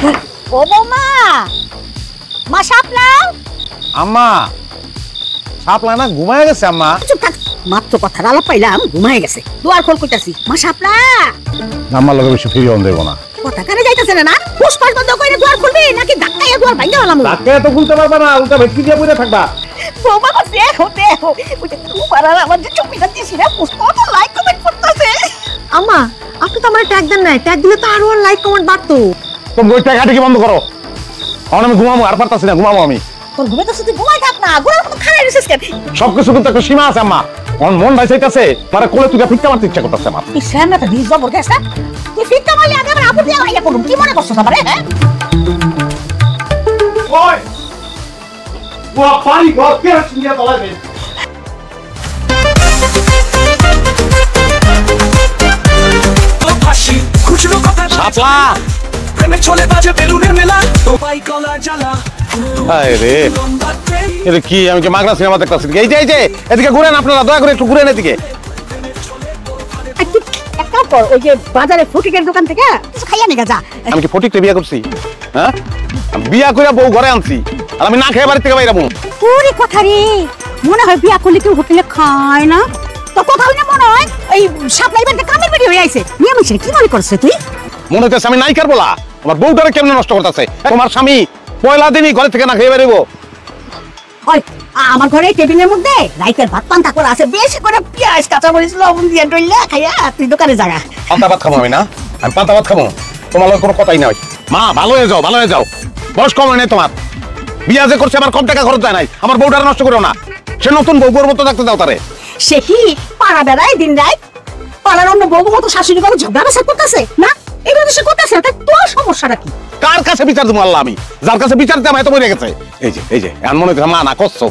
ও বৌমা, মা শাপলা। আম্মা শাপলা না ঘুমায় গেছে আম্মা। চুপ থাক, মাত্র কথা আলাপ পাইলাম ঘুমায় গেছে। দুয়ার খোল কইতাছি, মা শাপলা। আম্মার লগে বেশি ফিরিয়ে দেব না। কথা কানে যাইতাছে না? পুষ্পাস বন্ধ কইরে দুয়ার খুলবি নাকি ধাক্কাইয়া দুয়ার ভাঙা হলাম? ধাক্কায় তো খুলতে পারবা না, উল্টা ভেটকি দিয়ে পড়ে থাকবা। বৌমা বসে হতে ওই যে তোমার আর আমার যে চুপিটা দিছি না, পুষ্পা তো লাইক কমেন্ট করতেছে। আম্মা, আপনি তো আমার ট্যাগ দেন নাই, ট্যাগ দিলে তো আরো লাইক কমেন্ট বাড়তো। তুমি ওই টাকাটি কি বন্ধ করো। এখন আমি ঘুমাবো, আর পারতাছি না, ঘুমাবো আমি। তোর ঘুমে তো তুই ঘুমাই থাক না, গোড়ার মতো খাড়াই রইছিস কেন? সবকিছু কিন্তু একটা সীমা আছে আম্মা। আমার মন ভাই চাইতাছে মানে কোলে তুই ফিক্কা মারতে ইচ্ছা করতেছে আমার। তুই সামনেটা দিস জবর গেছে, তুই ফিটটা মারলে আগে আমার আপু দিয়া ভাইয়া করুম, কি মনে করছস আমারে? হ্যাঁ ওই ও পানি ঘর কে শুনিয়া তলাবে। শাপলা প্রেমে চলে বাজে বেলুনের মেলা তোপাই কলা জ্বালা। হায় রে, এটা কি? আমি কি মাগনা সিনেমা দেখতাছি? এই যে এই যে এদিকে ঘুরেন আপনারা, দয়া করে একটু ঘুরেন এদিকে। এক কাম কর, ওই যে বাজারে ফটিকের দোকান থেকে কিছু খাইয়া নিগা যা। আমি কি ফটিককে বিয়া করছি? হ্যাঁ, বিয়া করে বউ ঘরে আনছি আর আমি না খেয়ে বাড়ি থেকে বাইরাবো? পুরি কথা রে, মনে হয় বিয়া করলে কেউ হোটেলে খায় না। তো কথা হইনা মনে হয় এই শাপলা ইভেন্টে কামের বেরিয়ে হয়ে আইছে। নিয়ে মিশে কি মনে করছিস তুই? মনে হচ্ছে আমি নাইকার বলা আমার বউটারে কেমনে নষ্ট করতেছে। তোমার স্বামী পয়লা দিনই ঘরে থেকে না খেয়ে বেরোবো। ওই আমার ঘরে টেবিলের মধ্যে রাইতের ভাত পান্তা করা আছে, বেশি করে পেঁয়াজ কাঁচামরিচ লবণ দিয়ে ডইলা খাইয়া তুই দোকানে জাগা। পান্তা ভাত খাবো আমি না, আমি পান্তা ভাত খাবো? তোমার লোক কোনো কথাই নাই। মা ভালো হয়ে যাও, ভালো হয়ে যাও। বয়স কম নেই তোমার, বিয়া যে করছে আমার কম টাকা খরচ যায় নাই। আমার বউটারে নষ্ট করো না, সে নতুন বউ বউর মতো থাকতে দাও তারে। সে কি পাড়া বেড়ায় দিন রাত, পাড়ার অন্য বউ মতো শাশুড়ি করে ঝগড়া বাসা করতেছে না? এগুলো তো সে করতেছে, তাই তোর সমস্যাটা কি? কার কাছে বিচার দেবো আল্লাহ? আমি যার কাছে বিচার দেবো এত বই রেখেছে। এই যে এই যে এমন মনে মা না করছো।